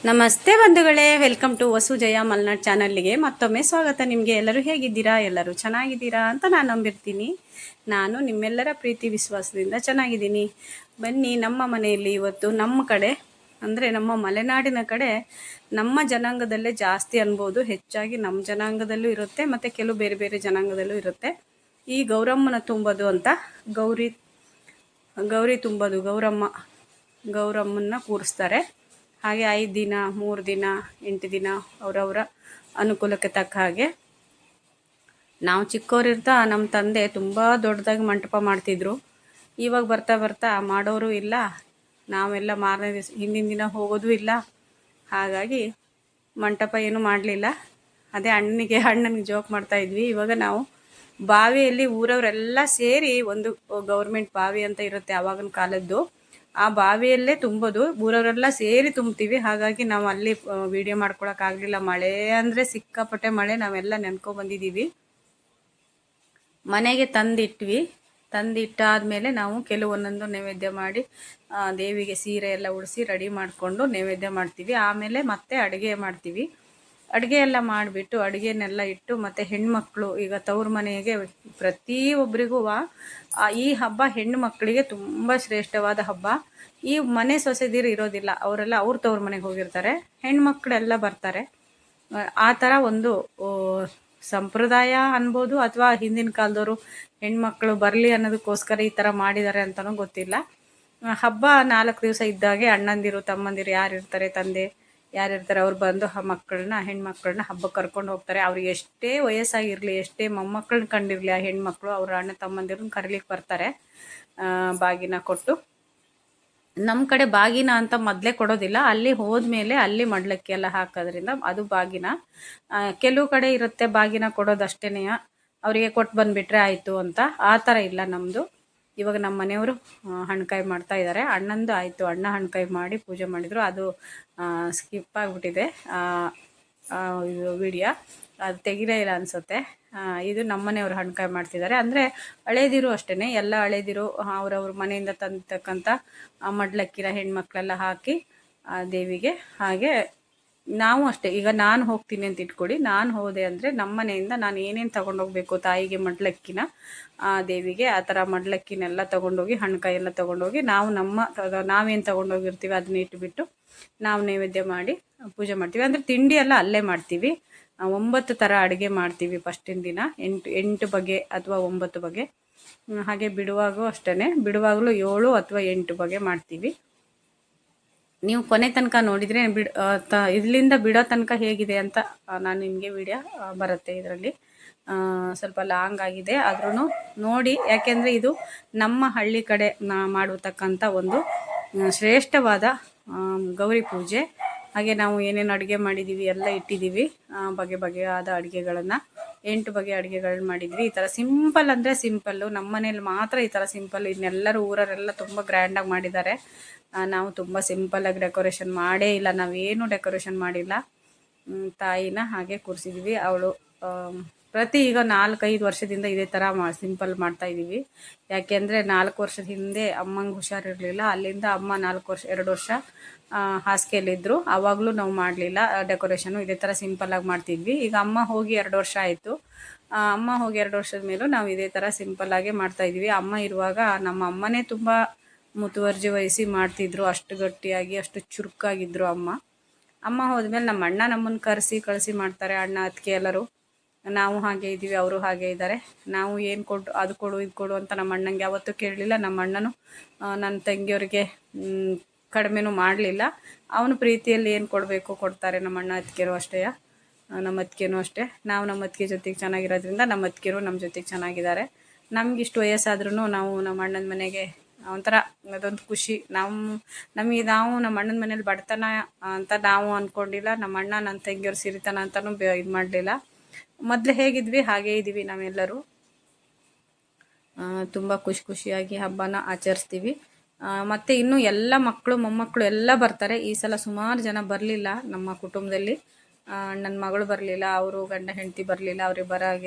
ನಮಸ್ತೆ ಬಂಧುಗಳೇ, welcome to ವಸು ಜಯ ಮಲ್ನಾಡ್ ಚಾನಲ್ಗೆ ಮತ್ತೊಮ್ಮೆ ಸ್ವಾಗತ. ನಿಮಗೆ ಎಲ್ಲರೂ ಹೇಗಿದ್ದೀರಾ? ಎಲ್ಲರೂ ಚೆನ್ನಾಗಿದ್ದೀರಾ ಅಂತ ನಾನು ನಂಬಿರ್ತೀನಿ. ನಾನು ನಿಮ್ಮೆಲ್ಲರ ಪ್ರೀತಿ ವಿಶ್ವಾಸದಿಂದ ಚೆನ್ನಾಗಿದ್ದೀನಿ. ಬನ್ನಿ, ನಮ್ಮ ಮನೆಯಲ್ಲಿ ಇವತ್ತು ನಮ್ಮ ಕಡೆ ಅಂದರೆ ನಮ್ಮ ಮಲೆನಾಡಿನ ಕಡೆ ನಮ್ಮ ಜನಾಂಗದಲ್ಲೇ ಜಾಸ್ತಿ ಅನ್ಬೋದು. ಹೆಚ್ಚಾಗಿ ನಮ್ಮ ಜನಾಂಗದಲ್ಲೂ ಇರುತ್ತೆ ಮತ್ತು ಕೆಲವು ಬೇರೆ ಬೇರೆ ಜನಾಂಗದಲ್ಲೂ ಇರುತ್ತೆ. ಈ ಗೌರಮ್ಮನ ತುಂಬೋದು ಅಂತ ಗೌರಿ ತುಂಬೋದು, ಗೌರಮ್ಮನ ಕೂರಿಸ್ತಾರೆ. ಹಾಗೆ 5 ದಿನ, 3 ದಿನ, 8 ದಿನ ಅವರವರ ಅನುಕೂಲಕ್ಕೆ ತಕ್ಕ ಹಾಗೆ. ನಾವು ಚಿಕ್ಕವರಿರ್ತಾ ನಮ್ಮ ತಂದೆ ತುಂಬ ದೊಡ್ಡದಾಗಿ ಮಂಟಪ ಮಾಡ್ತಿದ್ರು. ಇವಾಗ ಬರ್ತಾ ಬರ್ತಾ ಮಾಡೋರು ಇಲ್ಲ, ನಾವೆಲ್ಲ ಮಾರನೇ ದಿವಸ ಹಿಂದಿನ ದಿನ ಹೋಗೋದು ಇಲ್ಲ. ಹಾಗಾಗಿ ಮಂಟಪ ಏನೂ ಮಾಡಲಿಲ್ಲ. ಅದೇ ಅಣ್ಣನಿಗೆ ಜೋಕ್ ಮಾಡ್ತಾಯಿದ್ವಿ. ಇವಾಗ ನಾವು ಬಾವಿಯಲ್ಲಿ ಊರವರೆಲ್ಲ ಸೇರಿ, ಒಂದು ಗೌರ್ಮೆಂಟ್ ಬಾವಿ ಅಂತ ಇರುತ್ತೆ ಆವಾಗಿನ ಕಾಲದ್ದು, ಆ ಬಾವಿಯಲ್ಲೇ ತುಂಬೋದು. ಊರವರೆಲ್ಲ ಸೇರಿ ತುಂಬ್ತೀವಿ. ಹಾಗಾಗಿ ನಾವು ಅಲ್ಲಿ ವಿಡಿಯೋ ಮಾಡ್ಕೊಳಕ್ಕಾಗಲಿಲ್ಲ. ಮಳೆ ಅಂದರೆ ಸಿಕ್ಕಾಪಟ್ಟೆ ಮಳೆ, ನಾವೆಲ್ಲ ನೆನ್ಕೊಬಂದಿದ್ದೀವಿ. ಮನೆಗೆ ತಂದಿಟ್ಟಾದಮೇಲೆ ನಾವು ಕೆಲವೊಂದೊಂದು ನೈವೇದ್ಯ ಮಾಡಿ ದೇವಿಗೆ ಸೀರೆ ಎಲ್ಲ ಉಡಿಸಿ ರೆಡಿ ಮಾಡಿಕೊಂಡು ನೈವೇದ್ಯ ಮಾಡ್ತೀವಿ. ಆಮೇಲೆ ಮತ್ತೆ ಅಡುಗೆ ಮಾಡ್ತೀವಿ. ಅಡುಗೆ ಎಲ್ಲ ಮಾಡಿಬಿಟ್ಟು ಅಡುಗೆನೆಲ್ಲ ಇಟ್ಟು, ಮತ್ತು ಹೆಣ್ಮಕ್ಳು ಈಗ ತವ್ರ ಮನೆಗೆ ಪ್ರತಿಯೊಬ್ಬರಿಗೂ ಈ ಹಬ್ಬ ಹೆಣ್ಣು ಮಕ್ಕಳಿಗೆ ತುಂಬ ಶ್ರೇಷ್ಠವಾದ ಹಬ್ಬ. ಈ ಮನೆ ಸೊಸೆದಿರು ಇರೋದಿಲ್ಲ, ಅವರೆಲ್ಲ ಅವ್ರ ತವ್ರ ಮನೆಗೆ ಹೋಗಿರ್ತಾರೆ, ಹೆಣ್ಮಕ್ಳೆಲ್ಲ ಬರ್ತಾರೆ. ಆ ಥರ ಒಂದು ಸಂಪ್ರದಾಯ ಅನ್ಬೋದು, ಅಥವಾ ಹಿಂದಿನ ಕಾಲದವರು ಹೆಣ್ಮಕ್ಳು ಬರಲಿ ಅನ್ನೋದಕ್ಕೋಸ್ಕರ ಈ ಥರ ಮಾಡಿದ್ದಾರೆ ಅಂತಲೂ ಗೊತ್ತಿಲ್ಲ. ಹಬ್ಬ 4 ದಿವಸ ಇದ್ದಾಗೆ ಅಣ್ಣಂದಿರು ತಮ್ಮಂದಿರು ಯಾರಿರ್ತಾರೆ, ತಂದೆ ಯಾರಿರ್ತಾರೆ, ಅವ್ರು ಬಂದು ಹೆಣ್ಮಕ್ಳನ್ನ ಹಬ್ಬಕ್ಕೆ ಕರ್ಕೊಂಡು ಹೋಗ್ತಾರೆ. ಅವ್ರಿಗೆ ಎಷ್ಟೇ ವಯಸ್ಸಾಗಿರಲಿ, ಎಷ್ಟೇ ಮೊಮ್ಮಕ್ಕಳನ್ನ ಕಂಡಿರಲಿ, ಆ ಹೆಣ್ಮಕ್ಳು ಅವ್ರ ಅಣ್ಣ ತಮ್ಮಂದಿರನ್ನ ಕರೀಲಿಕ್ಕೆ ಬರ್ತಾರೆ ಬಾಗಿನ ಕೊಟ್ಟು. ನಮ್ಮ ಕಡೆ ಬಾಗಿನ ಅಂತ ಮೊದಲೇ ಕೊಡೋದಿಲ್ಲ, ಅಲ್ಲಿ ಹೋದ್ಮೇಲೆ ಅಲ್ಲಿ ಮಡ್ಲಕ್ಕಿ ಎಲ್ಲ ಹಾಕೋದ್ರಿಂದ ಅದು ಬಾಗಿನ. ಕೆಲವು ಕಡೆ ಇರುತ್ತೆ ಬಾಗಿನ ಕೊಡೋದಷ್ಟೇನೆ, ಅವರಿಗೆ ಕೊಟ್ಟು ಬಂದುಬಿಟ್ರೆ ಆಯಿತು ಅಂತ. ಆ ಥರ ಇಲ್ಲ ನಮ್ಮದು. ಇವಾಗ ನಮ್ಮ ಮನೆಯವರು ಹಣ್ಕಾಯಿ ಮಾಡ್ತಾ ಇದ್ದಾರೆ. ಅಣ್ಣಂದು ಆಯಿತು, ಅಣ್ಣ ಹಣ್ಕಾಯಿ ಮಾಡಿ ಪೂಜೆ ಮಾಡಿದರು. ಅದು ಸ್ಕಿಪ್ ಆಗಿಬಿಟ್ಟಿದೆ ಇದು ವಿಡಿಯೋ, ಅದು ತೆಗಿಲೇ ಇಲ್ಲ ಅನಿಸುತ್ತೆ. ಇದು ನಮ್ಮ ಮನೆಯವರು ಹಣ್ಕಾಯಿ ಮಾಡ್ತಿದ್ದಾರೆ. ಅಂದರೆ ಹಳೇದಿರು ಅಷ್ಟೇ, ಎಲ್ಲ ಹಳೇದಿರು ಅವ್ರವ್ರ ಮನೆಯಿಂದ ತಂದಿರ್ತಕ್ಕಂಥ ಮಡ್ಲಕ್ಕಿನ ಹೆಣ್ಮಕ್ಳೆಲ್ಲ ಹಾಕಿ ದೇವಿಗೆ. ಹಾಗೆ ನಾವು ಅಷ್ಟೇ, ಈಗ ನಾನು ಹೋಗ್ತೀನಿ ಅಂತ ಇಟ್ಕೊಳ್ಳಿ, ನಾನು ಹೋದೆ ಅಂದರೆ ನಮ್ಮ ಮನೆಯಿಂದ ನಾನು ಏನೇನು ತೊಗೊಂಡೋಗ್ಬೇಕು ತಾಯಿಗೆ ಮಡ್ಲಕ್ಕಿನ ದೇವಿಗೆ, ಆ ಥರ ಮಡ್ಲಕ್ಕಿನೆಲ್ಲ ತೊಗೊಂಡೋಗಿ ಹಣ್ಕಾಯಿ ಎಲ್ಲ ತೊಗೊಂಡೋಗಿ ನಾವೇನು ತೊಗೊಂಡೋಗಿರ್ತೀವಿ ಅದನ್ನ ಇಟ್ಬಿಟ್ಟು ನಾವು ನೈವೇದ್ಯ ಮಾಡಿ ಪೂಜೆ ಮಾಡ್ತೀವಿ. ಅಂದರೆ ತಿಂಡಿ ಎಲ್ಲ ಅಲ್ಲೇ ಮಾಡ್ತೀವಿ. 9 ಥರ ಅಡುಗೆ ಮಾಡ್ತೀವಿ ಫಸ್ಟಿನ ದಿನ, 8 ಬಗೆ ಅಥವಾ 9 ಬಗೆ. ಹಾಗೆ ಬಿಡುವಾಗೂ ಅಷ್ಟೇ, ಬಿಡುವಾಗಲೂ 7 ಅಥವಾ 8 ಬಗೆ ಮಾಡ್ತೀವಿ. ನೀವು ಕೊನೆ ತನಕ ನೋಡಿದರೆ ಇಲ್ಲಿಂದ ಬಿಡೋ ತನಕ ಹೇಗಿದೆ ಅಂತ ನಾನು ನಿಮಗೆ ವಿಡಿಯೋ ಬರುತ್ತೆ. ಇದರಲ್ಲಿ ಸ್ವಲ್ಪ ಲಾಂಗ್ ಆಗಿದೆ, ಆದ್ರೂ ನೋಡಿ. ಯಾಕೆಂದರೆ ಇದು ನಮ್ಮ ಹಳ್ಳಿ ಕಡೆ ಮಾಡತಕ್ಕಂಥ ಒಂದು ಶ್ರೇಷ್ಠವಾದ ಗೌರಿ ಪೂಜೆ. ಹಾಗೆ ನಾವು ಏನೇನು ಅಡುಗೆ ಮಾಡಿದ್ದೀವಿ ಎಲ್ಲ ಇಟ್ಟಿದ್ದೀವಿ, ಬಗೆಯಾದ ಅಡುಗೆಗಳನ್ನು 8 ಬಗೆ ಅಡುಗೆಗಳನ್ನ ಮಾಡಿದ್ವಿ. ಈ ಥರ ಸಿಂಪಲ್ ಅಂದರೆ ಸಿಂಪಲ್ಲು, ನಮ್ಮ ಮನೇಲಿ ಮಾತ್ರ ಈ ಥರ ಸಿಂಪಲ್. ಇನ್ನೆಲ್ಲರೂ ಊರವರೆಲ್ಲ ತುಂಬ ಗ್ರ್ಯಾಂಡಾಗಿ ಮಾಡಿದ್ದಾರೆ. ನಾವು ತುಂಬ ಸಿಂಪಲ್ಲಾಗಿ ಡೆಕೋರೇಷನ್ ಮಾಡೇ ಇಲ್ಲ, ನಾವೇನು ಡೆಕೋರೇಷನ್ ಮಾಡಿಲ್ಲ. ತಾಯಿನ ಹಾಗೆ ಕೂರಿಸಿದ್ವಿ. ಅವಳು ಈಗ 4-5 ವರ್ಷದಿಂದ ಇದೇ ಥರ ಸಿಂಪಲ್ ಮಾಡ್ತಾಯಿದ್ದೀವಿ. ಯಾಕೆಂದರೆ 4 ವರ್ಷದ ಹಿಂದೆ ಅಮ್ಮಂಗೆ ಹುಷಾರಿರಲಿಲ್ಲ. ಅಲ್ಲಿಂದ ಅಮ್ಮ 2 ವರ್ಷ ಹಾಸಿಗೆಯಲ್ಲಿದ್ದರು. ಆವಾಗಲೂ ನಾವು ಮಾಡಲಿಲ್ಲ ಡೆಕೋರೇಷನು, ಇದೇ ಥರ ಸಿಂಪಲ್ಲಾಗಿ ಮಾಡ್ತಿದ್ವಿ. ಈಗ ಅಮ್ಮ ಹೋಗಿ 2 ವರ್ಷ ಆಯಿತು. ಅಮ್ಮ ಹೋಗಿ 2 ವರ್ಷದ ಮೇಲೂ ನಾವು ಇದೇ ಥರ ಸಿಂಪಲ್ಲಾಗೆ ಮಾಡ್ತಾಯಿದ್ವಿ. ಅಮ್ಮ ಇರುವಾಗ ನಮ್ಮ ಅಮ್ಮನೇ ತುಂಬ ಮುತುವರ್ಜಿ ವಹಿಸಿ ಮಾಡ್ತಿದ್ರು, ಅಷ್ಟು ಗಟ್ಟಿಯಾಗಿ ಅಷ್ಟು ಚುರುಕಾಗಿದ್ದರು ಅಮ್ಮ ಹೋದ್ಮೇಲೆ ನಮ್ಮ ಅಣ್ಣ ನಮ್ಮನ್ನು ಕಳಿಸಿ ಮಾಡ್ತಾರೆ, ಅಣ್ಣ ಅತ್ತಿಗೆ ಎಲ್ಲರೂ. ನಾವು ಹಾಗೆ ಇದ್ದೀವಿ, ಅವರು ಹಾಗೆ ಇದ್ದಾರೆ. ನಾವು ಏನು ಅದು ಕೊಡು ಇದು ಕೊಡು ಅಂತ ನಮ್ಮ ಅಣ್ಣಂಗೆ ಯಾವತ್ತೂ ಕೇಳಲಿಲ್ಲ. ನಮ್ಮ ಅಣ್ಣನು ನನ್ನ ತಂಗಿಯವ್ರಿಗೆ ಕಡಿಮೆನೂ ಮಾಡಲಿಲ್ಲ. ಅವನು ಪ್ರೀತಿಯಲ್ಲಿ ಏನು ಕೊಡಬೇಕು ಕೊಡ್ತಾರೆ. ನಮ್ಮ ಅಣ್ಣ ಅತ್ತಿಗೆರು ಅಷ್ಟೇ, ನಮ್ಮ ಅತ್ತಿಗೆನೂ ಅಷ್ಟೇ. ನಾವು ನಮ್ಮ ಅತ್ತಿಗೆ ಜೊತೆಗೆ ಚೆನ್ನಾಗಿರೋದ್ರಿಂದ ನಮ್ಮ ಅತ್ತಿಗೆರು ನಮ್ಮ ಜೊತೆಗೆ ಚೆನ್ನಾಗಿದ್ದಾರೆ. ನಮಗಿಷ್ಟು ವಯಸ್ಸಾದ್ರೂ ನಾವು ನಮ್ಮ ಅಣ್ಣನ ಮನೆಗೆ ಒಂಥರ ಅದೊಂದು ಖುಷಿ. ನಾವು ನಮ್ಮ ಅಣ್ಣನ ಮನೇಲಿ ಬಡತನ ಅಂತ ನಾವು ಅಂದ್ಕೊಂಡಿಲ್ಲ. ನಮ್ಮ ಅಣ್ಣ ನನ್ನ ತಂಗಿಯವ್ರು ಸಿರಿತನ ಅಂತಲೂ ಇದು ಮಾಡಲಿಲ್ಲ. ಮೊದಲು ಹೇಗಿದ್ವಿ ಹಾಗೇ ಇದ್ದೀವಿ ನಾವೆಲ್ಲರೂ. ತುಂಬ ಖುಷಿಯಾಗಿ ಹಬ್ಬನ ಆಚರಿಸ್ತೀವಿ. ಮತ್ತು ಇನ್ನೂ ಎಲ್ಲ ಮಕ್ಕಳು ಮೊಮ್ಮಕ್ಕಳು ಎಲ್ಲ ಬರ್ತಾರೆ. ಈ ಸಲ ಸುಮಾರು ಜನ ಬರಲಿಲ್ಲ ನಮ್ಮ ಕುಟುಂಬದಲ್ಲಿ. ನನ್ನ ಮಗಳು ಬರಲಿಲ್ಲ, ಅವರು ಗಂಡ ಹೆಂಡತಿ ಬರಲಿಲ್ಲ, ಅವ್ರಿಗೆ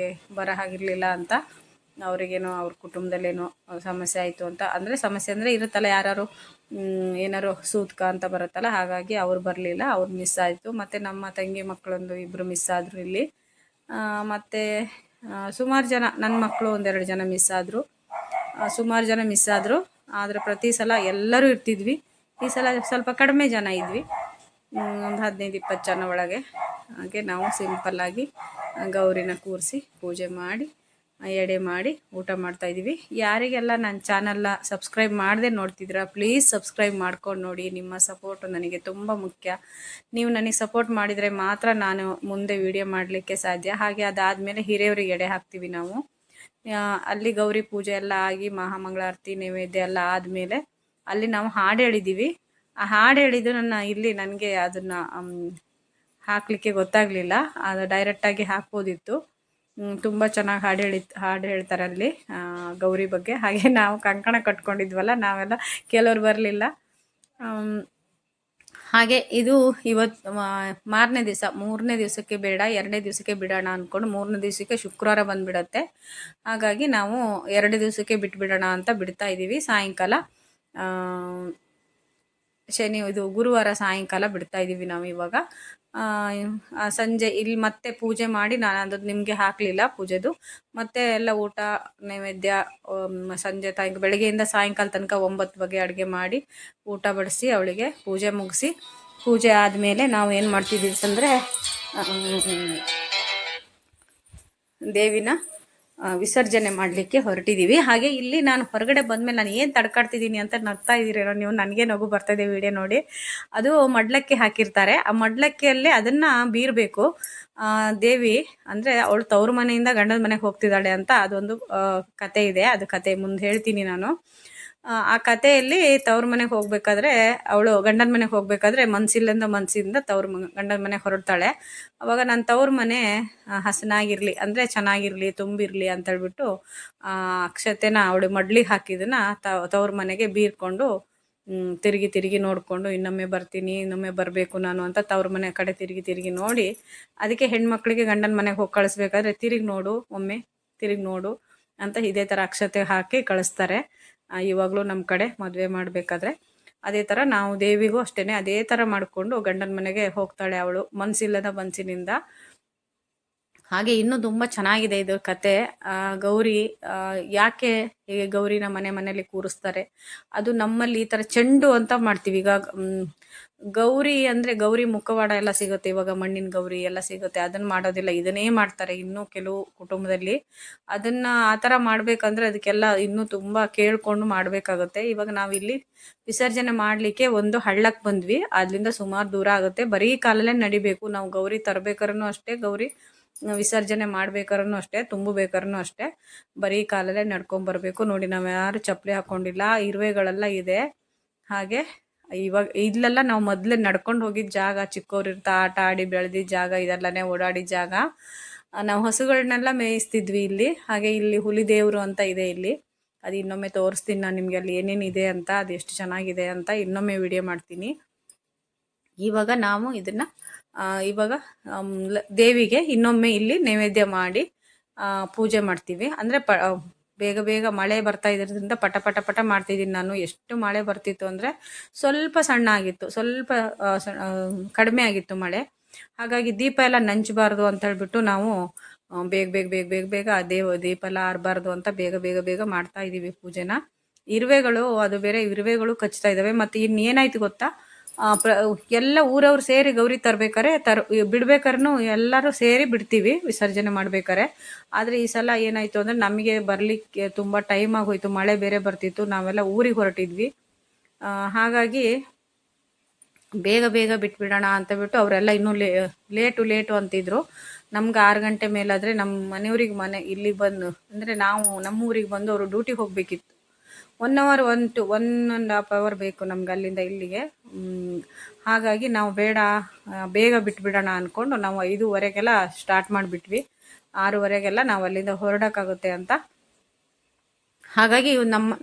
ಬರ ಹಾಗಿರಲಿಲ್ಲ ಅಂತ ಅವರಿಗೇನೋ ಅವ್ರ ಕುಟುಂಬದಲ್ಲೇನೋ ಸಮಸ್ಯೆ ಆಯಿತು ಅಂತ, ಅಂದರೆ ಸಮಸ್ಯೆ ಅಂದರೆ ಇರುತ್ತಲ್ಲ ಯಾರು ಏನಾರು ಸೂತ್ಕ ಅಂತ ಬರುತ್ತಲ್ಲ, ಹಾಗಾಗಿ ಅವ್ರು ಬರಲಿಲ್ಲ, ಅವ್ರು ಮಿಸ್ ಆಯಿತು. ಮತ್ತು ನಮ್ಮ ತಂಗಿ ಮಕ್ಕಳೊಂದು ಇಬ್ಬರು ಮಿಸ್ ಆದರು ಇಲ್ಲಿ. ಮತ್ತು ಸುಮಾರು ಜನ ನನ್ನ ಮಕ್ಕಳು ಒಂದೆರಡು ಜನ ಮಿಸ್ ಆದರು, ಸುಮಾರು ಜನ ಮಿಸ್ ಆದರು. ಆದರೆ ಪ್ರತಿ ಸಲ ಎಲ್ಲರೂ ಇರ್ತಿದ್ವಿ. ಈ ಸಲ ಸ್ವಲ್ಪ ಕಡಿಮೆ ಜನ ಇದ್ವಿ, ಒಂದು 15-20 ಜನ ಒಳಗೆ. ಹಾಗೆ ನಾವು ಸಿಂಪಲ್ಲಾಗಿ ಗೌರಿನ ಕೂರಿಸಿ ಪೂಜೆ ಮಾಡಿ ಎಡೆ ಮಾಡಿ ಊಟ ಮಾಡ್ತಾಯಿದ್ದೀವಿ. ಯಾರಿಗೆಲ್ಲ ನನ್ನ ಚಾನಲ್ನ ಸಬ್ಸ್ಕ್ರೈಬ್ ಮಾಡದೆ ನೋಡ್ತಿದ್ದೀರಾ, ಪ್ಲೀಸ್ ಸಬ್ಸ್ಕ್ರೈಬ್ ಮಾಡ್ಕೊಂಡು ನೋಡಿ. ನಿಮ್ಮ ಸಪೋರ್ಟು ನನಗೆ ತುಂಬ ಮುಖ್ಯ. ನೀವು ನನಗೆ ಸಪೋರ್ಟ್ ಮಾಡಿದರೆ ಮಾತ್ರ ನಾನು ಮುಂದೆ ವಿಡಿಯೋ ಮಾಡಲಿಕ್ಕೆ ಸಾಧ್ಯ. ಹಾಗೆ ಅದಾದಮೇಲೆ ಹಿರಿಯವರಿಗೆ ಎಡೆ ಹಾಕ್ತೀವಿ ನಾವು. ಅಲ್ಲಿ ಗೌರಿ ಪೂಜೆ ಎಲ್ಲ ಆಗಿ ಮಹಾಮಂಗಳಾರತಿ ನೈವೇದ್ಯ ಎಲ್ಲ ಆದಮೇಲೆ ಅಲ್ಲಿ ನಾವು ಹಾಡು ಹೇಳಿದ್ದೀವಿ. ಆ ಹಾಡು ಹೇಳಿದ್ದು ನನಗೆ ಅದನ್ನು ಹಾಕಲಿಕ್ಕೆ ಗೊತ್ತಾಗಲಿಲ್ಲ, ಅದು ಡೈರೆಕ್ಟಾಗಿ ಹಾಕ್ಬೋದಿತ್ತು. ತುಂಬ ಚೆನ್ನಾಗಿ ಹಾಡು ಹೇಳ್ತಾರೆ ಅಲ್ಲಿ ಗೌರಿ ಬಗ್ಗೆ. ಹಾಗೆ ನಾವು ಕಂಕಣ ಕಟ್ಕೊಂಡಿದ್ವಲ್ಲ ನಾವೆಲ್ಲ, ಕೆಲವ್ರು ಬರಲಿಲ್ಲ. ಹಾಗೆ ಇದು ಇವತ್ತು ಮಾರನೇ ದಿವಸ, 3ನೇ ದಿವಸಕ್ಕೆ ಬೇಡ 2ನೇ ದಿವಸಕ್ಕೆ ಬಿಡೋಣ ಅಂದ್ಕೊಂಡು 3ನೇ ದಿವಸಕ್ಕೆ ಶುಕ್ರವಾರ ಬಂದುಬಿಡತ್ತೆ. ಹಾಗಾಗಿ ನಾವು 2 ದಿವಸಕ್ಕೆ ಬಿಟ್ಬಿಡೋಣ ಅಂತ ಬಿಡ್ತಾ ಇದ್ದೀವಿ. ಸಾಯಂಕಾಲ ಇದು ಗುರುವಾರ ಸಾಯಂಕಾಲ ಬಿಡ್ತಾ ಇದ್ದೀವಿ ನಾವು ಇವಾಗ. ಸಂಜೆ ಇಲ್ಲಿ ಮತ್ತೆ ಪೂಜೆ ಮಾಡಿ, ನಾನು ಅದು ನಿಮಗೆ ಹಾಕಲಿಲ್ಲ ಪೂಜೆದು. ಮತ್ತೆ ಎಲ್ಲ ಊಟ ನೈವೇದ್ಯ ಸಂಜೆ ಬೆಳಗ್ಗೆಯಿಂದ ಸಾಯಂಕಾಲ ತನಕ 9 ಬಗೆ ಅಡುಗೆ ಮಾಡಿ ಊಟ ಬಡಿಸಿ ಅವಳಿಗೆ ಪೂಜೆ ಮುಗಿಸಿ, ಪೂಜೆ ಆದಮೇಲೆ ನಾವು ಏನು ಮಾಡ್ತಿದ್ದೀವಿ ಅಂದರೆ ದೇವಿನ ವಿಸರ್ಜನೆ ಮಾಡಲಿಕ್ಕೆ ಹೊರಟಿದ್ದೀವಿ. ಹಾಗೆ ಇಲ್ಲಿ ನಾನು ಹೊರಗಡೆ ಬಂದಮೇಲೆ ನಾನು ಏನು ತಡ್ಕಾಡ್ತಿದ್ದೀನಿ ಅಂತ ನಗ್ತಾ ಇದ್ದೀರೇನೋ ನೀವು. ನನಗೆ ನಗು ಬರ್ತಾಯಿದೆ ವಿಡಿಯೋ ನೋಡಿ. ಅದು ಮಡ್ಲಕ್ಕಿ ಹಾಕಿರ್ತಾರೆ, ಆ ಮಡ್ಲಕ್ಕಿಯಲ್ಲಿ ಅದನ್ನು ಬೀರಬೇಕು. ದೇವಿ ಅಂದರೆ ಅವಳು ತವ್ರ ಮನೆಯಿಂದ ಗಂಡನ ಮನೆಗೆ ಹೋಗ್ತಿದ್ದಾಳೆ ಅಂತ ಅದೊಂದು ಕತೆ ಇದೆ. ಅದು ಕತೆ ಮುಂದೆ ಹೇಳ್ತೀನಿ ನಾನು. ಆ ಕಥೆಯಲ್ಲಿ ತವ್ರ ಮನೆಗೆ ಹೋಗಬೇಕಾದ್ರೆ, ಅವಳು ಗಂಡನ ಮನೆಗೆ ಹೋಗಬೇಕಾದ್ರೆ ಮನಸ್ಸಿಂದ ಗಂಡನ ಮನೆಗೆ ಹೊರಡ್ತಾಳೆ. ಅವಾಗ ನನ್ನ ತವ್ರ ಮನೆ ಹಸನಾಗಿರಲಿ, ಅಂದರೆ ಚೆನ್ನಾಗಿರಲಿ, ತುಂಬಿರಲಿ ಅಂತೇಳ್ಬಿಟ್ಟು ಅಕ್ಷತೆನ ಅವಳು ಮಡ್ಲಿಗೆ ಹಾಕಿದ್ದನ್ನು ತವ್ರ ಮನೆಗೆ ಬೀರ್ಕೊಂಡು ತಿರುಗಿ ನೋಡಿಕೊಂಡು ಇನ್ನೊಮ್ಮೆ ಬರ್ತೀನಿ, ಇನ್ನೊಮ್ಮೆ ಬರಬೇಕು ನಾನು ಅಂತ ತವ್ರ ಮನೆ ಕಡೆ ತಿರುಗಿ ನೋಡಿ, ಅದಕ್ಕೆ ಹೆಣ್ಮಕ್ಳಿಗೆ ಗಂಡನ ಮನೆಗೆ ಹೋಗಿ ಕಳಿಸ್ಬೇಕಾದ್ರೆ ಒಮ್ಮೆ ತಿರುಗಿ ನೋಡು ಅಂತ ಇದೇ ಥರ ಅಕ್ಷತೆ ಹಾಕಿ ಕಳಿಸ್ತಾರೆ. ಇವಾಗಲೂ ನಮ್ಮ ಕಡೆ ಮದುವೆ ಮಾಡಬೇಕಾದ್ರೆ ಅದೇ ಥರ ನಾವು ದೇವಿಗೂ ಅಷ್ಟೇ ಅದೇ ಥರ ಮಾಡಿಕೊಂಡು ಗಂಡನ ಮನೆಗೆ ಹೋಗ್ತಾಳೆ ಅವಳು ಮನಸ್ಸಿಲ್ಲದ ಮನಸ್ಸಿನಿಂದ. ಹಾಗೆ ಇನ್ನೂ ತುಂಬ ಚೆನ್ನಾಗಿದೆ ಇದು ಕತೆ. ಗೌರಿ ಯಾಕೆ ಹೀಗೆ ಗೌರಿನ ಮನೆಯಲ್ಲಿ ಕೂರಿಸ್ತಾರೆ, ಅದು ನಮ್ಮಲ್ಲಿ ಈ ಥರ ಚೆಂಡು ಅಂತ ಮಾಡ್ತೀವಿ. ಈಗ ಗೌರಿ ಅಂದರೆ ಗೌರಿ ಮುಖವಾಡ ಎಲ್ಲ ಸಿಗುತ್ತೆ, ಇವಾಗ ಮಣ್ಣಿನ ಗೌರಿ ಎಲ್ಲ ಸಿಗುತ್ತೆ, ಅದನ್ನು ಮಾಡೋದಿಲ್ಲ, ಇದನ್ನೇ ಮಾಡ್ತಾರೆ ಇನ್ನೂ ಕೆಲವು ಕುಟುಂಬದಲ್ಲಿ. ಅದನ್ನು ಆ ಥರ ಮಾಡಬೇಕಂದ್ರೆ ಅದಕ್ಕೆಲ್ಲ ಇನ್ನೂ ತುಂಬ ಕೇಳಿಕೊಂಡು ಮಾಡಬೇಕಾಗುತ್ತೆ. ಇವಾಗ ನಾವಿಲ್ಲಿ ವಿಸರ್ಜನೆ ಮಾಡಲಿಕ್ಕೆ ಒಂದು ಹಳ್ಳಕ್ಕೆ ಬಂದ್ವಿ, ಅಲ್ಲಿಂದ ಸುಮಾರು ದೂರ ಆಗುತ್ತೆ, ಬರೀ ಕಾಲಲ್ಲೇ ನಡಿಬೇಕು ನಾವು. ಗೌರಿ ತರಬೇಕಾದ್ರೂ ಅಷ್ಟೇ, ಗೌರಿ ವಿಸರ್ಜನೆ ಮಾಡ್ಬೇಕಾದ್ರೂ ಅಷ್ಟೇ, ತುಂಬಬೇಕಾದ್ರೂ ಅಷ್ಟೇ, ಬರೀ ಕಾಲಲ್ಲೇ ನಡ್ಕೊಂಬರ್ಬೇಕು. ನೋಡಿ ನಾವು ಯಾರು ಚಪ್ಪಲಿ ಹಾಕ್ಕೊಂಡಿಲ್ಲ, ಇರುವೆಗಳೆಲ್ಲ ಇದೆ. ಹಾಗೆ ಇವಾಗ ಇಲ್ಲೆಲ್ಲ ನಾವು ಮೊದಲೇ ನಡ್ಕೊಂಡು ಹೋಗಿದ್ದ ಜಾಗ, ಚಿಕ್ಕವ್ರಿರ್ತಾ ಆಟ ಆಡಿ ಬೆಳೆದಿದ್ದ ಜಾಗ, ಇದೆಲ್ಲನೇ ಓಡಾಡಿದ ಜಾಗ. ನಾವು ಹಸುಗಳನ್ನೆಲ್ಲ ಮೇಯಿಸ್ತಿದ್ವಿ ಇಲ್ಲಿ. ಹಾಗೆ ಇಲ್ಲಿ ಹುಲಿ ದೇವರು ಅಂತ ಇದೆ ಇಲ್ಲಿ, ಅದು ಇನ್ನೊಮ್ಮೆ ತೋರಿಸ್ತೀನಿ ನಾನು ನಿಮಗೆ ಅಲ್ಲಿ ಏನೇನಿದೆ ಅಂತ, ಅದು ಎಷ್ಟು ಚೆನ್ನಾಗಿದೆ ಅಂತ ಇನ್ನೊಮ್ಮೆ ವಿಡಿಯೋ ಮಾಡ್ತೀನಿ. ಇವಾಗ ನಾವು ಇದನ್ನು ಇವಾಗ ದೇವಿಗೆ ಇನ್ನೊಮ್ಮೆ ಇಲ್ಲಿ ನೈವೇದ್ಯ ಮಾಡಿ ಪೂಜೆ ಮಾಡ್ತೀವಿ. ಅಂದರೆ ಬೇಗ ಮಳೆ ಬರ್ತಾ ಇದ್ರಿಂದ ಪಟ ಮಾಡ್ತಿದ್ದೀನಿ ನಾನು. ಎಷ್ಟು ಮಳೆ ಬರ್ತಿತ್ತು ಅಂದರೆ ಸ್ವಲ್ಪ ಸಣ್ಣ ಆಗಿತ್ತು, ಸ್ವಲ್ಪ ಕಡಿಮೆ ಆಗಿತ್ತು ಮಳೆ. ಹಾಗಾಗಿ ದೀಪ ಎಲ್ಲ ನಂಚಬಾರ್ದು ಅಂತ ಹೇಳ್ಬಿಟ್ಟು ನಾವು ಬೇಗ ದೀಪ ಎಲ್ಲ ಆರಬಾರ್ದು ಅಂತ ಬೇಗ ಮಾಡ್ತಾ ಇದ್ದೀವಿ ಪೂಜೆನ. ಇರುವೆಗಳು, ಅದು ಬೇರೆ ಇರುವೆಗಳು ಕಚ್ತಾ ಇದ್ದಾವೆ. ಮತ್ತು ಇನ್ನೇನಾಯ್ತು ಗೊತ್ತಾ, ಎಲ್ಲ ಊರವ್ರು ಸೇರಿ ಗೌರಿ ತರಬೇಕಾರೆ ಬಿಡ್ಬೇಕಾದ್ರೂ ಎಲ್ಲರೂ ಸೇರಿ ಬಿಡ್ತೀವಿ ವಿಸರ್ಜನೆ ಮಾಡ್ಬೇಕಾರೆ. ಆದರೆ ಈ ಸಲ ಏನಾಯಿತು ಅಂದರೆ ನಮಗೆ ಬರಲಿಕ್ಕೆ ತುಂಬ ಟೈಮ್ ಆಗೋಯ್ತು, ಮಳೆ ಬೇರೆ ಬರ್ತಿತ್ತು, ನಾವೆಲ್ಲ ಊರಿಗೆ ಹೊರಟಿದ್ವಿ. ಹಾಗಾಗಿ ಬೇಗ ಬಿಟ್ಬಿಡೋಣ ಅಂತ ಬಿಟ್ಟು ಅವರೆಲ್ಲ ಇನ್ನೂ ಲೇಟು ಅಂತಿದ್ರು. ನಮ್ಗೆ 6 ಗಂಟೆ ಮೇಲಾದರೆ ನಮ್ಮ ಮನೆಯವ್ರಿಗೆ ಇಲ್ಲಿ ಬಂದು, ಅಂದರೆ ನಾವು ನಮ್ಮೂರಿಗೆ ಬಂದು ಅವರು ಡ್ಯೂಟಿಗೆ ಹೋಗಬೇಕಿತ್ತು. 1 ಅವರ್ 1.5 ಅವರ್ ಬೇಕು ನಮ್ಗೆ ಅಲ್ಲಿಂದ ಇಲ್ಲಿಗೆ. ಹಾಗಾಗಿ ನಾವು ಬೇಗ ಬಿಟ್ಬಿಡೋಣ ಅಂದ್ಕೊಂಡು ನಾವು 5:15ಗೆಲ್ಲ ಸ್ಟಾರ್ಟ್ ಮಾಡಿಬಿಟ್ವಿ. 6:15ಗೆಲ್ಲ ನಾವು ಅಲ್ಲಿಂದ ಹೊರಡೋಕ್ಕಾಗುತ್ತೆ ಅಂತ. ಹಾಗಾಗಿ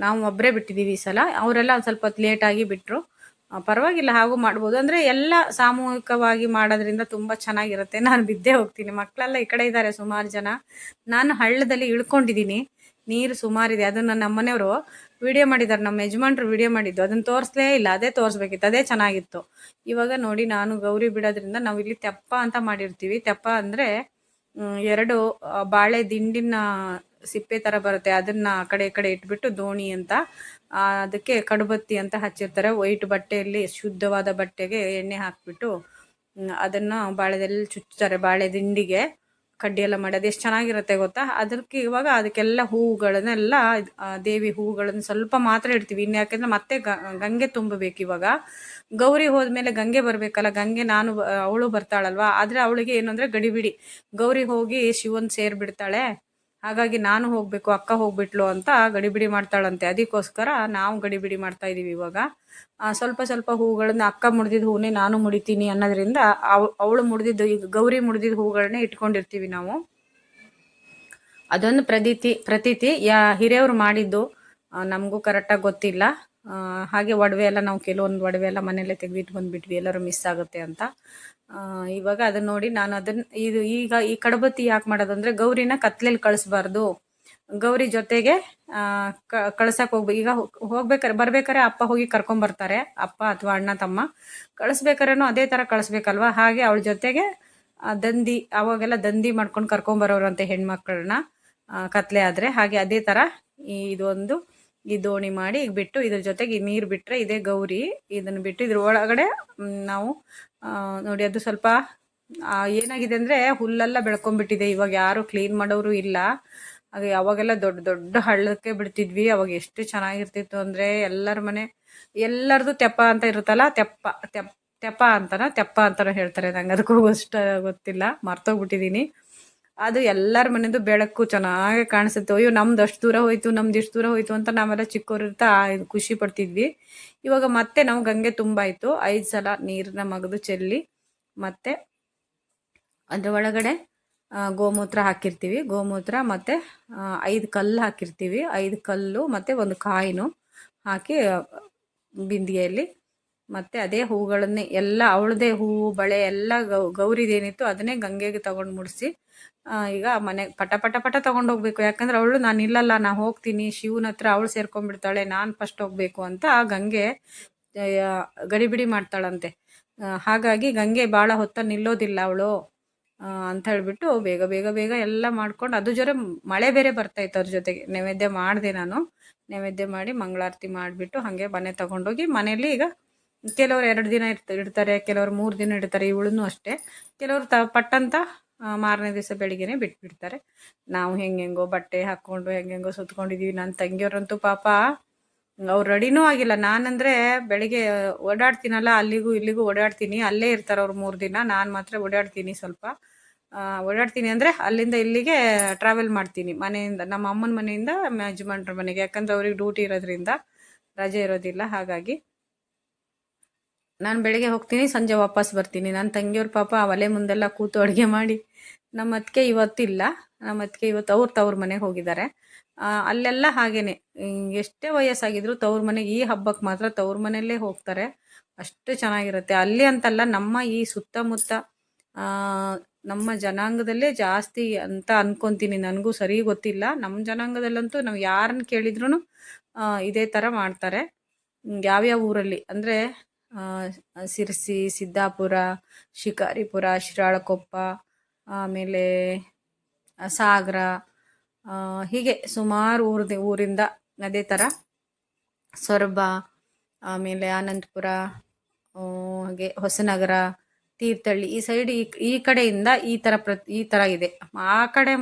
ನಾವು ಒಬ್ಬರೇ ಬಿಟ್ಟಿದ್ದೀವಿ ಈ ಸಲ. ಅವರೆಲ್ಲ ಒಂದು ಸ್ವಲ್ಪ ಹೊತ್ತು ಲೇಟಾಗಿ ಬಿಟ್ಟರು. ಪರವಾಗಿಲ್ಲ, ಹಾಗೂ ಮಾಡ್ಬೋದು. ಅಂದರೆ ಎಲ್ಲ ಸಾಮೂಹಿಕವಾಗಿ ಮಾಡೋದ್ರಿಂದ ತುಂಬ ಚೆನ್ನಾಗಿರುತ್ತೆ. ನಾನು ಬಿದ್ದೇ ಹೋಗ್ತೀನಿ, ಮಕ್ಕಳೆಲ್ಲ ಈ ಕಡೆ ಇದ್ದಾರೆ ಸುಮಾರು ಜನ. ನಾನು ಹಳ್ಳದಲ್ಲಿ ಇಳ್ಕೊಂಡಿದ್ದೀನಿ. ನೀರು ಸುಮಾರಿದೆ. ಅದನ್ನು ನಮ್ಮ ಮನೆಯವರು ವಿಡಿಯೋ ಮಾಡಿದ್ದಾರೆ, ನಮ್ಮ ಯಜಮಾನ್ರು ವಿಡಿಯೋ ಮಾಡಿದ್ದು, ಅದನ್ನು ತೋರಿಸ್ಲೇ ಇಲ್ಲ, ಅದೇ ತೋರಿಸ್ಬೇಕಿತ್ತು, ಅದೇ ಚೆನ್ನಾಗಿತ್ತು. ಇವಾಗ ನೋಡಿ, ನಾನು ಗೌರಿ ಬಿಡೋದ್ರಿಂದ ನಾವು ಇಲ್ಲಿ ತೆಪ್ಪ ಅಂತ ಮಾಡಿರ್ತೀವಿ. ತೆಪ್ಪ ಅಂದರೆ 2 ಬಾಳೆ ದಿಂಡಿನ ಸಿಪ್ಪೆ ಥರ ಬರುತ್ತೆ, ಅದನ್ನು ಆ ಕಡೆ ಈ ಕಡೆ ಇಟ್ಬಿಟ್ಟು ದೋಣಿ ಅಂತ, ಅದಕ್ಕೆ ಕಡುಬತ್ತಿ ಅಂತ ಹಚ್ಚಿರ್ತಾರೆ. ವೈಟ್ ಬಟ್ಟೆಯಲ್ಲಿ, ಶುದ್ಧವಾದ ಬಟ್ಟೆಗೆ ಎಣ್ಣೆ ಹಾಕಿಬಿಟ್ಟು ಅದನ್ನು ಬಾಳೆದಲ್ಲಿ ಚುಚ್ತಾರೆ, ಬಾಳೆ ದಿಂಡಿಗೆ ಕಡ್ಡಿ ಎಲ್ಲ ಮಾಡಿ. ಅದು ಎಷ್ಟು ಚೆನ್ನಾಗಿರುತ್ತೆ ಗೊತ್ತಾ. ಅದಕ್ಕೆ ಇವಾಗ ಅದಕ್ಕೆಲ್ಲ ಹೂವುಗಳನ್ನೆಲ್ಲ ದೇವಿ ಹೂವುಗಳನ್ನು ಸ್ವಲ್ಪ ಮಾತ್ರ ಇಡ್ತೀವಿ. ಇನ್ನು ಯಾಕೆಂದರೆ ಮತ್ತೆ ಗಂಗೆ ತುಂಬಬೇಕು. ಇವಾಗ ಗೌರಿ ಹೋದ್ಮೇಲೆ ಗಂಗೆ ಬರಬೇಕಲ್ಲ, ಗಂಗೆ ಅವಳು ಬರ್ತಾಳಲ್ವಾ. ಆದರೆ ಅವಳಿಗೆ ಏನು ಅಂದರೆ ಗಡಿಬಿಡಿ, ಗೌರಿ ಹೋಗಿ ಶಿವನ್ ಸೇರಿಬಿಡ್ತಾಳೆ, ಹಾಗಾಗಿ ನಾನು ಹೋಗಬೇಕು, ಅಕ್ಕ ಹೋಗ್ಬಿಟ್ಲು ಅಂತ ಗಡಿಬಿಡಿ ಮಾಡ್ತಾಳಂತೆ. ಅದಕ್ಕೋಸ್ಕರ ನಾವು ಗಡಿಬಿಡಿ ಮಾಡ್ತಾ ಇದ್ದೀವಿ. ಇವಾಗ ಸ್ವಲ್ಪ ಸ್ವಲ್ಪ ಹೂಗಳನ್ನ, ಅಕ್ಕ ಮುಡಿದಿದ್ದು ಹೂವನ್ನೇ ನಾನು ಮುಡಿತೀನಿ ಅನ್ನೋದ್ರಿಂದ ಅವಳು ಮುಡಿದಿದ್ದು, ಈಗ ಗೌರಿ ಮುಡಿದಿದ್ದು ಹೂಗಳನ್ನೇ ಇಟ್ಕೊಂಡಿರ್ತೀವಿ ನಾವು. ಅದೊಂದು ಪ್ರತೀತಿ ಹಿರಿಯವರು ಮಾಡಿದ್ದು, ನಮಗೂ ಕರೆಕ್ಟಾಗಿ ಗೊತ್ತಿಲ್ಲ. ಹಾಗೆ ಒಡವೆ ಎಲ್ಲ ನಾವು ಕೆಲವೊಂದು ಒಡವೆ ಎಲ್ಲ ಮನೆಯಲ್ಲೇ ತೆಗೆದಿಟ್ಟು ಬಂದುಬಿಟ್ವಿ, ಎಲ್ಲರೂ ಮಿಸ್ ಆಗುತ್ತೆ ಅಂತ. ಇವಾಗ ಅದನ್ನ ನೋಡಿ ನಾನು ಈಗ ಈ ಕಡಬತ್ತಿ ಯಾಕೆ ಮಾಡೋದಂದರೆ, ಗೌರಿನ ಕತ್ಲೆಯಲ್ಲಿ ಕಳಿಸ್ಬಾರ್ದು, ಗೌರಿ ಜೊತೆಗೆ ಕಳ್ಸಕ್ಕೆ ಹೋಗ್ಬೇಕು. ಈಗ ಬರ್ಬೇಕಾರೆ ಅಪ್ಪ ಹೋಗಿ ಕರ್ಕೊಂಬರ್ತಾರೆ, ಅಪ್ಪ ಅಥವಾ ಅಣ್ಣ ತಮ್ಮ. ಕಳಿಸ್ಬೇಕಾರೇನೋ ಅದೇ ಥರ ಕಳಿಸ್ಬೇಕಲ್ವ. ಹಾಗೆ ಅವಳ ಜೊತೆಗೆ ದಂದಿ, ಅವಾಗೆಲ್ಲ ದಂದಿ ಮಾಡ್ಕೊಂಡು ಕರ್ಕೊಂಬರೋರಂತೆ ಹೆಣ್ಮಕ್ಳನ್ನ, ಕತ್ಲೆ ಆದರೆ. ಹಾಗೆ ಅದೇ ಥರ ಈ ದೋಣಿ ಮಾಡಿ ಈಗ ಬಿಟ್ಟು, ಇದ್ರ ಜೊತೆಗೆ ನೀರು ಬಿಟ್ಟರೆ ಇದೇ ಗೌರಿ. ಇದನ್ನು ಬಿಟ್ಟು ಇದ್ರ ಒಳಗಡೆ ನಾವು ನೋಡಿ, ಅದು ಸ್ವಲ್ಪ ಏನಾಗಿದೆ ಅಂದರೆ ಹುಲ್ಲೆಲ್ಲ ಬೆಳ್ಕೊಂಡ್ಬಿಟ್ಟಿದೆ. ಇವಾಗ ಯಾರು ಕ್ಲೀನ್ ಮಾಡೋರು ಇಲ್ಲ. ಅದು ಯಾವಾಗೆಲ್ಲ ದೊಡ್ಡ ದೊಡ್ಡ ಹಳ್ಳಕ್ಕೆ ಬಿಡ್ತಿದ್ವಿ, ಅವಾಗ ಎಷ್ಟು ಚೆನ್ನಾಗಿರ್ತಿತ್ತು ಅಂದರೆ, ಎಲ್ಲರದು ತೆಪ್ಪ ಅಂತ ಇರುತ್ತಲ್ಲ, ತೆಪ್ಪ ಅಂತಾನೋ ಹೇಳ್ತಾರೆ. ನಂಗೆ ಅದಕ್ಕೂ ಅಷ್ಟು ಗೊತ್ತಿಲ್ಲ, ಮರ್ತೋಗ್ಬಿಟ್ಟಿದ್ದೀನಿ. ಅದು ಎಲ್ಲರ ಮನೆಯದು ಬೆಳಕು ಚೆನ್ನಾಗಿ ಕಾಣಿಸುತ್ತೆ. ಅಯ್ಯೋ ನಮ್ದು ಅಷ್ಟು ದೂರ ಹೋಯ್ತು, ನಮ್ದು ಇಷ್ಟು ದೂರ ಹೋಯ್ತು ಅಂತ ನಾವೆಲ್ಲ ಚಿಕ್ಕವ್ರು ಇರ್ತಾ ಖುಷಿ ಪಡ್ತಿದ್ವಿ. ಇವಾಗ ಮತ್ತೆ ನಾವು ಗಂಗೆ ತುಂಬಾಯಿತು, 5 ಸಲ ನೀರನ್ನ ಮಗದು ಚೆಲ್ಲಿ, ಮತ್ತೆ ಅದ್ರ ಒಳಗಡೆ ಗೋಮೂತ್ರ ಹಾಕಿರ್ತೀವಿ. ಗೋಮೂತ್ರ ಮತ್ತು 5 ಕಲ್ಲು ಹಾಕಿರ್ತೀವಿ, 5 ಕಲ್ಲು ಮತ್ತು 1 ಕಾಯಿನೂ ಹಾಕಿ ಬಿಂದಿಗೆಯಲ್ಲಿ. ಮತ್ತು ಅದೇ ಹೂಗಳನ್ನೇ ಎಲ್ಲ ಅವಳದೇ ಹೂವು ಬಳೆ ಎಲ್ಲ ಗೌರಿದೇನಿತ್ತು ಅದನ್ನೇ ಗಂಗೆಗೆ ತಗೊಂಡು ಮುಡಿಸಿ, ಈಗ ಮನೆ ಪಟ ಪಟ ಪಟ ತೊಗೊಂಡೋಗ್ಬೇಕು. ಯಾಕಂದ್ರೆ ಅವಳು ನಾನು ಇಲ್ಲಲ್ಲ, ನಾನು ಹೋಗ್ತೀನಿ ಶಿವನ ಹತ್ರ, ಅವಳು ಸೇರ್ಕೊಂಡ್ಬಿಡ್ತಾಳೆ, ನಾನು ಫಸ್ಟ್ ಹೋಗಬೇಕು ಅಂತ ಗಂಗೆ ಗಡಿಬಿಡಿ ಮಾಡ್ತಾಳಂತೆ. ಹಾಗಾಗಿ ಗಂಗೆ ಭಾಳ ಹೊತ್ತ ನಿಲ್ಲೋದಿಲ್ಲ ಅವಳು ಅಂತ ಹೇಳ್ಬಿಟ್ಟು ಬೇಗ ಬೇಗ ಬೇಗ ಎಲ್ಲ ಮಾಡ್ಕೊಂಡು, ಅದು ಜೊತೆ ಮಳೆ ಬೇರೆ ಬರ್ತಾಯಿತ್ತು. ಅದ್ರ ಜೊತೆಗೆ ನೈವೇದ್ಯ ಮಾಡಿದೆ ನಾನು. ನೈವೇದ್ಯ ಮಾಡಿ ಮಂಗಳಾರತಿ ಮಾಡಿಬಿಟ್ಟು ಹಾಗೆ ಮನೆ ತಗೊಂಡೋಗಿ ಮನೆಯಲ್ಲಿ ಈಗ ಕೆಲವರು 2 ದಿನ ಇಡ್ತಾರೆ, ಕೆಲವರು 3 ದಿನ ಇಡ್ತಾರೆ. ಇವಳನ್ನು ಅಷ್ಟೇ, ಕೆಲವರು ಪಟ್ಟಂತ ಮಾರನೇ ದಿವಸ ಬೆಳಿಗ್ಗೆನೆ ಬಿಟ್ಬಿಡ್ತಾರೆ. ನಾವು ಹೆಂಗೆಂಗೋ ಬಟ್ಟೆ ಹಾಕ್ಕೊಂಡು ಹೆಂಗೆಂಗೋ ಸುತ್ಕೊಂಡಿದ್ದೀವಿ. ನನ್ನ ತಂಗಿಯವರಂತೂ ಪಾಪ ಅವ್ರು ರೆಡಿನೂ ಆಗಿಲ್ಲ. ನಾನಂದರೆ ಬೆಳಿಗ್ಗೆ ಓಡಾಡ್ತೀನಲ್ಲ, ಅಲ್ಲಿಗೂ ಇಲ್ಲಿಗೂ ಓಡಾಡ್ತೀನಿ, ಅಲ್ಲೇ ಇರ್ತಾರೆ ಅವ್ರು 3 ದಿನ. ನಾನು ಮಾತ್ರ ಓಡಾಡ್ತೀನಿ, ಸ್ವಲ್ಪ ಓಡಾಡ್ತೀನಿ ಅಂದರೆ ಅಲ್ಲಿಂದ ಇಲ್ಲಿಗೆ ಟ್ರಾವೆಲ್ ಮಾಡ್ತೀನಿ, ಮನೆಯಿಂದ ನಮ್ಮ ಅಮ್ಮನ ಮನೆಯಿಂದ ಯಜಮಾನ್ರ ಮನೆಗೆ. ಯಾಕಂದ್ರೆ ಅವ್ರಿಗೆ ಡ್ಯೂಟಿ ಇರೋದ್ರಿಂದ ರಜೆ ಇರೋದಿಲ್ಲ. ಹಾಗಾಗಿ ನಾನು ಬೆಳಿಗ್ಗೆ ಹೋಗ್ತೀನಿ, ಸಂಜೆ ವಾಪಸ್ ಬರ್ತೀನಿ. ನನ್ನ ತಂಗಿಯವ್ರ ಪಾಪ ಒಲೆ ಮುಂದೆಲ್ಲ ಕೂತು ಅಡುಗೆ ಮಾಡಿ, ನಮ್ಮ ಅತ್ತಿಗೆ ಇವತ್ತಿಲ್ಲ, ನಮ್ಮ ಅತ್ತಿಗೆ ಇವತ್ತು ತವ್ರ ಮನೆಗೆ ಹೋಗಿದ್ದಾರೆ. ಅಲ್ಲೆಲ್ಲ ಹಾಗೇನೆ, ಎಷ್ಟೇ ವಯಸ್ಸಾಗಿದ್ರು ತವ್ರ ಮನೆಗೆ ಈ ಹಬ್ಬಕ್ಕೆ ಮಾತ್ರ ತವ್ರ ಮನೆಯಲ್ಲೇ ಹೋಗ್ತಾರೆ. ಅಷ್ಟು ಚೆನ್ನಾಗಿರುತ್ತೆ ಅಲ್ಲಿ ಅಂತಲ್ಲ, ನಮ್ಮ ಈ ಸುತ್ತಮುತ್ತ ನಮ್ಮ ಜನಾಂಗದಲ್ಲೇ ಜಾಸ್ತಿ ಅಂತ ಅನ್ಕೊತೀನಿ. ನನಗೂ ಸರಿ ಗೊತ್ತಿಲ್ಲ. ನಮ್ಮ ಜನಾಂಗದಲ್ಲಂತೂ ನಾವು ಯಾರನ್ನು ಕೇಳಿದ್ರು ಇದೇ ಥರ ಮಾಡ್ತಾರೆ. ಯಾವ್ಯಾವ ಊರಲ್ಲಿ ಅಂದರೆ ಸಿರ್ಸಿ, ಸಿದ್ದಾಪುರ, ಶಿಕಾರಿಪುರ, ಶಿರಾಳಕೊಪ್ಪ, ಆಮೇಲೆ ಸಾಗರ, ಹೀಗೆ ಸುಮಾರು ಊರಿಂದ ಅದೇ ಥರ ಸೊರಬ, ಆಮೇಲೆ ಆನಂದಪುರ, ಹಾಗೆ ಹೊಸನಗರ, ತೀರ್ಥಹಳ್ಳಿ, ಈ ಸೈಡ್ ಈ ಕಡೆಯಿಂದ ಈ ಥರ ಇದೆ. ಆ ಕಡೆ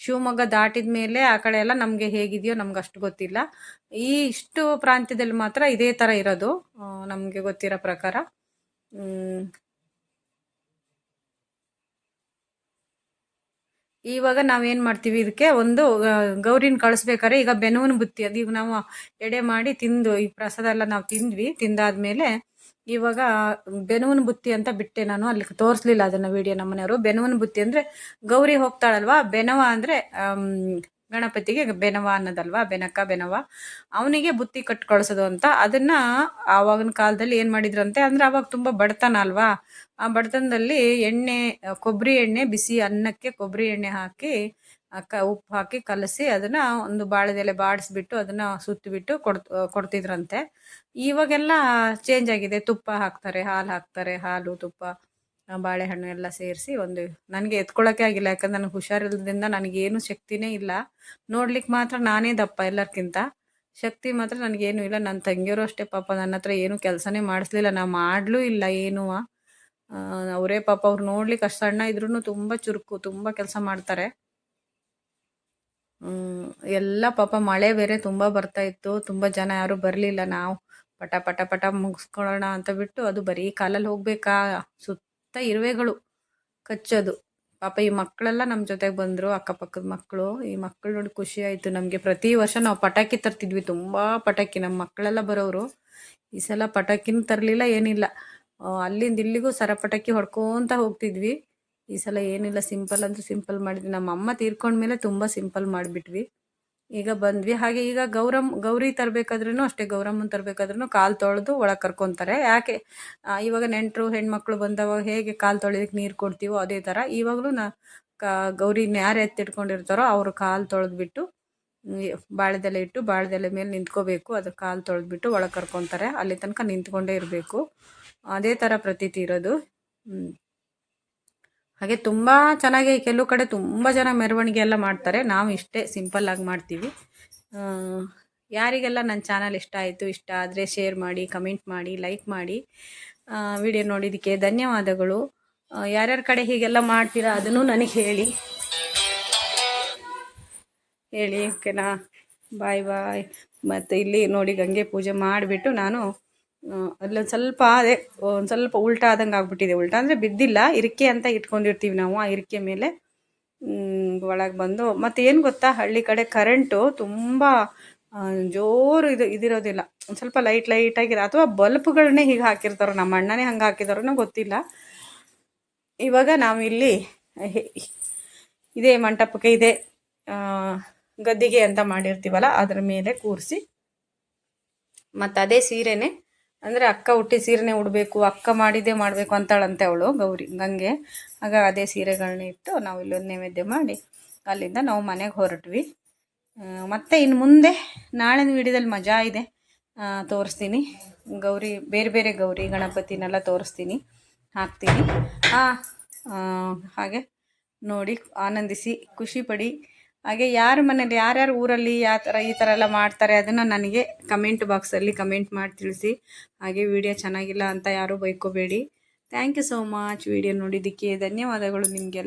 ಶಿವಮೊಗ್ಗ ದಾಟಿದ ಮೇಲೆ ಆ ಕಡೆ ಎಲ್ಲ ನಮಗೆ ಹೇಗಿದೆಯೋ ನಮ್ಗೆ ಅಷ್ಟು ಗೊತ್ತಿಲ್ಲ. ಇಷ್ಟು ಪ್ರಾಂತ್ಯದಲ್ಲಿ ಮಾತ್ರ ಇದೇ ಥರ ಇರೋದು ನಮಗೆ ಗೊತ್ತಿರೋ ಪ್ರಕಾರ. ಇವಾಗ ನಾವೇನು ಮಾಡ್ತೀವಿ, ಇದಕ್ಕೆ ಒಂದು ಗೌರಿನ ಕಳಿಸ್ಬೇಕಾದ್ರೆ ಈಗ ಬೆನವನ ಬುತ್ತಿ, ಅದು ಈಗ ನಾವು ಎಡೆ ಮಾಡಿ ತಿಂದು ಈ ಪ್ರಸಾದ ಎಲ್ಲ ನಾವು ತಿಂದಾದ್ಮೇಲೆ ಇವಾಗ ಬೆನವನ ಬುತ್ತಿ ಅಂತ ಬಿಟ್ಟೆ ನಾನು, ಅಲ್ಲಿ ತೋರಿಸ್ಲಿಲ್ಲ ಅದನ್ನು ವಿಡಿಯೋ. ನಮ್ಮನೆಯವರು ಬೆನವನ ಬುತ್ತಿ ಅಂದರೆ ಗೌರಿ ಹೋಗ್ತಾಳಲ್ವಾ, ಬೆನವ ಅಂದರೆ ಗಣಪತಿಗೆ ಬೆನವ ಅನ್ನೋದಲ್ವಾ, ಬೆನವ, ಅವನಿಗೆ ಬುತ್ತಿ ಕಟ್ಟು ಕಳಿಸೋದು ಅಂತ. ಅದನ್ನು ಆವಾಗಿನ ಕಾಲದಲ್ಲಿ ಏನು ಮಾಡಿದ್ರಂತೆ ಅಂದರೆ, ಅವಾಗ ತುಂಬ ಬಡತನ ಅಲ್ವಾ, ಆ ಬಡತನದಲ್ಲಿ ಕೊಬ್ಬರಿ ಎಣ್ಣೆ, ಬಿಸಿ ಅನ್ನಕ್ಕೆ ಕೊಬ್ಬರಿ ಎಣ್ಣೆ ಹಾಕಿ ಉಪ್ಪು ಹಾಕಿ ಕಲಸಿ ಅದನ್ನು ಒಂದು ಬಾಳೆದೆಲೆ ಬಾಡಿಸ್ಬಿಟ್ಟು ಅದನ್ನು ಸುತ್ತಿಬಿಟ್ಟು ಕೊಡ್ತಿದ್ರಂತೆ. ಇವಾಗೆಲ್ಲ ಚೇಂಜ್ ಆಗಿದೆ. ತುಪ್ಪ ಹಾಕ್ತಾರೆ, ಹಾಲು ಹಾಕ್ತಾರೆ, ಹಾಲು ತುಪ್ಪ ಬಾಳೆಹಣ್ಣು ಎಲ್ಲ ಸೇರಿಸಿ ನನಗೆ ಎತ್ಕೊಳ್ಳೋಕೆ ಆಗಿಲ್ಲ. ಯಾಕಂದ್ರೆ ನನಗೆ ಹುಷಾರಿಲ್ಲದ್ರಿಂದ ನನಗೇನು ಶಕ್ತಿನೇ ಇಲ್ಲ. ನೋಡ್ಲಿಕ್ಕೆ ಮಾತ್ರ ನಾನೇ ದಪ್ಪ ಎಲ್ಲರ್ಕಿಂತ, ಶಕ್ತಿ ಮಾತ್ರ ನನಗೇನು ಇಲ್ಲ. ನನ್ನ ತಂಗಿಯರು ಅಷ್ಟೇ ಪಾಪ ನನ್ನ ಹತ್ರ ಏನು ಕೆಲಸನೇ ಮಾಡಿಸ್ಲಿಲ್ಲ, ನಾ ಮಾಡಲೂ ಇಲ್ಲ ಏನೂ. ಅವರೇ ಪಾಪ ಅವ್ರು ನೋಡ್ಲಿಕ್ಕೆ ಅಷ್ಟು ಸಣ್ಣ ಇದ್ರೂ ತುಂಬ ಚುರುಕು, ತುಂಬ ಕೆಲಸ ಮಾಡ್ತಾರೆ. ಎಲ್ಲ ಪಾಪ ಮಳೆ ಬೇರೆ ತುಂಬ ಬರ್ತಾ ಇತ್ತು, ತುಂಬ ಜನ ಯಾರೂ ಬರಲಿಲ್ಲ. ನಾವು ಪಟ ಪಟ ಪಟ ಮುಗಿಸ್ಕೊಳ್ಳೋಣ ಅಂತ ಬಿಟ್ಟು, ಅದು ಬರೀ ಕಾಲಲ್ಲಿ ಹೋಗ್ಬೇಕಾ, ಸುತ್ತ ಇರುವೆಗಳು ಕಚ್ಚೋದು. ಪಾಪ ಈ ಮಕ್ಕಳೆಲ್ಲ ನಮ್ಮ ಜೊತೆಗೆ ಬಂದರು, ಅಕ್ಕಪಕ್ಕದ ಮಕ್ಕಳು. ಈ ಮಕ್ಕಳು ನೋಡಿ ಖುಷಿ ಆಯಿತು ನಮಗೆ. ಪ್ರತಿ ವರ್ಷ ನಾವು ಪಟಾಕಿ ತರ್ತಿದ್ವಿ, ತುಂಬ ಪಟಾಕಿ. ನಮ್ಮ ಮಕ್ಕಳೆಲ್ಲ ಬರೋರು. ಈ ಸಲ ಪಟಾಕಿನೂ ತರಲಿಲ್ಲ, ಏನಿಲ್ಲ. ಅಲ್ಲಿಂದ ಇಲ್ಲಿಗೂ ಸರಪಟಾಕಿ ಹೊಡ್ಕೊತ ಹೋಗ್ತಿದ್ವಿ. ಈ ಸಲ ಏನಿಲ್ಲ, ಸಿಂಪಲ್ ಅಂತೂ ಸಿಂಪಲ್ ಮಾಡಿದ್ವಿ. ನಮ್ಮ ಅಮ್ಮ ತೀರ್ಕೊಂಡ್ಮೇಲೆ ತುಂಬ ಸಿಂಪಲ್ ಮಾಡಿಬಿಟ್ವಿ. ಈಗ ಬಂದ್ವಿ. ಹಾಗೆ ಈಗ ಗೌರಿ ತರಬೇಕಾದ್ರೂ ಅಷ್ಟೇ, ಗೌರಮ್ಮನ ತರಬೇಕಾದ್ರೂ ಕಾಲು ತೊಳೆದು ಒಳಗೆ ಕರ್ಕೊತಾರೆ. ಯಾಕೆ ಇವಾಗ ನೆಂಟರು ಹೆಣ್ಮಕ್ಳು ಬಂದವಾಗ ಹೇಗೆ ಕಾಲು ತೊಳೆದಕ್ಕೆ ನೀರು ಕೊಡ್ತೀವೋ ಅದೇ ಥರ ಇವಾಗಲೂ ಗೌರಿನ ಯಾರು ಎತ್ತಿಟ್ಕೊಂಡಿರ್ತಾರೋ ಅವರು ಕಾಲು ತೊಳೆದ್ಬಿಟ್ಟು ಬಾಳೆದೆಲೆ ಇಟ್ಟು ಬಾಳೆದೆಲೆ ಮೇಲೆ ನಿಂತ್ಕೋಬೇಕು. ಅದು ಕಾಲು ತೊಳೆದ್ಬಿಟ್ಟು ಒಳಗೆ ಕರ್ಕೊತಾರೆ. ಅಲ್ಲಿ ತನಕ ನಿಂತ್ಕೊಂಡೇ ಇರಬೇಕು. ಅದೇ ಥರ ಪ್ರತೀತಿ ಇರೋದು. ಹಾಗೆ ತುಂಬ ಚೆನ್ನಾಗಿ ಕೆಲವು ಕಡೆ ತುಂಬ ಜನ ಮೆರವಣಿಗೆ ಎಲ್ಲ ಮಾಡ್ತಾರೆ. ನಾವು ಇಷ್ಟೇ ಸಿಂಪಲ್ಲಾಗಿ ಮಾಡ್ತೀವಿ. ಯಾರಿಗೆಲ್ಲ ನನ್ನ ಚಾನಲ್ ಇಷ್ಟ ಆಯಿತು, ಇಷ್ಟ ಆದರೆ ಶೇರ್ ಮಾಡಿ, ಕಮೆಂಟ್ ಮಾಡಿ, ಲೈಕ್ ಮಾಡಿ. ವಿಡಿಯೋ ನೋಡಿದ್ದಕ್ಕೆ ಧನ್ಯವಾದಗಳು. ಯಾರ್ಯಾರ ಕಡೆ ಹೀಗೆಲ್ಲ ಮಾಡ್ತೀರಾ ಅದನ್ನು ನನಗೆ ಹೇಳಿ ಓಕೆನಾ. ಬಾಯ್. ಮತ್ತು ಇಲ್ಲಿ ನೋಡಿ ಗಂಗೆ ಪೂಜೆ ಮಾಡಿಬಿಟ್ಟು ನಾನು ಅಲ್ಲೊಂದು ಸ್ವಲ್ಪ ಒಂದು ಸ್ವಲ್ಪ ಉಲ್ಟಾ ಆದಂಗೆ ಆಗ್ಬಿಟ್ಟಿದೆ. ಉಲ್ಟಾ ಅಂದರೆ ಬಿದ್ದಿಲ್ಲ, ಇರಿಕೆ ಅಂತ ಇಟ್ಕೊಂಡಿರ್ತೀವಿ ನಾವು. ಆ ಇರಿಕೆ ಮೇಲೆ ಒಳಗೆ ಬಂದು, ಮತ್ತು ಏನು ಗೊತ್ತಾ, ಹಳ್ಳಿ ಕಡೆ ಕರೆಂಟು ತುಂಬ ಜೋರು ಇದಿರೋದಿಲ್ಲ, ಒಂದು ಸ್ವಲ್ಪ ಲೈಟಾಗಿರೋ, ಅಥವಾ ಬಲ್ಪ್ಗಳನ್ನೇ ಹೀಗೆ ಹಾಕಿರ್ತಾರೋ, ನಮ್ಮ ಅಣ್ಣನೇ ಹಂಗೆ ಹಾಕಿದಾರೋ ಗೊತ್ತಿಲ್ಲ. ಇವಾಗ ನಾವಿಲ್ಲಿ ಇದೇ ಮಂಟಪಕ್ಕೆ ಇದೆ ಗದ್ದಿಗೆ ಅಂತ ಮಾಡಿರ್ತೀವಲ್ಲ ಅದರ ಮೇಲೆ ಕೂರಿಸಿ, ಮತ್ತು ಅದೇ ಸೀರೆನೇ ಅಂದರೆ ಅಕ್ಕ ಹುಟ್ಟಿ ಸೀರೆನೇ ಉಡಬೇಕು, ಅಕ್ಕ ಮಾಡಿದ್ದೇ ಮಾಡಬೇಕು ಅಂತಾಳಂತೆ ಅವಳು ಗಂಗೆ. ಆಗ ಅದೇ ಸೀರೆಗಳನ್ನ ಇಟ್ಟು ನಾವು ಇಲ್ಲೊಂದು ನೈವೇದ್ಯ ಮಾಡಿ ಅಲ್ಲಿಂದ ನಾವು ಮನೆಗೆ ಹೊರಟ್ವಿ. ಮತ್ತು ಇನ್ನು ಮುಂದೆ ನಾಳಿನ ವಿಡಿಯೋದಲ್ಲಿ ಮಜಾ ಇದೆ, ತೋರಿಸ್ತೀನಿ. ಬೇರೆ ಬೇರೆ ಗೌರಿ ಗಣಪತಿನೆಲ್ಲ ತೋರಿಸ್ತೀನಿ, ಹಾಕ್ತೀನಿ. ಹಾಗೆ ನೋಡಿ ಆನಂದಿಸಿ ಖುಷಿ ಪಡಿ. ಹಾಗೆ ಯಾರ ಮನೇಲಿ ಯಾರ್ಯಾರು ಊರಲ್ಲಿ ಈ ಥರ ಎಲ್ಲ ಮಾಡ್ತಾರೆ ಅದನ್ನು ನನಗೆ ಕಮೆಂಟ್ ಬಾಕ್ಸಲ್ಲಿ ಕಮೆಂಟ್ ಮಾಡಿ ತಿಳಿಸಿ. ಹಾಗೆ ವಿಡಿಯೋ ಚೆನ್ನಾಗಿಲ್ಲ ಅಂತ ಯಾರೂ ಬೈಕೋಬೇಡಿ. Thank you so much. Video ನೋಡಿದ್ದಕ್ಕೆ ಧನ್ಯವಾದಗಳು ನಿಮಗೆಲ್ಲ.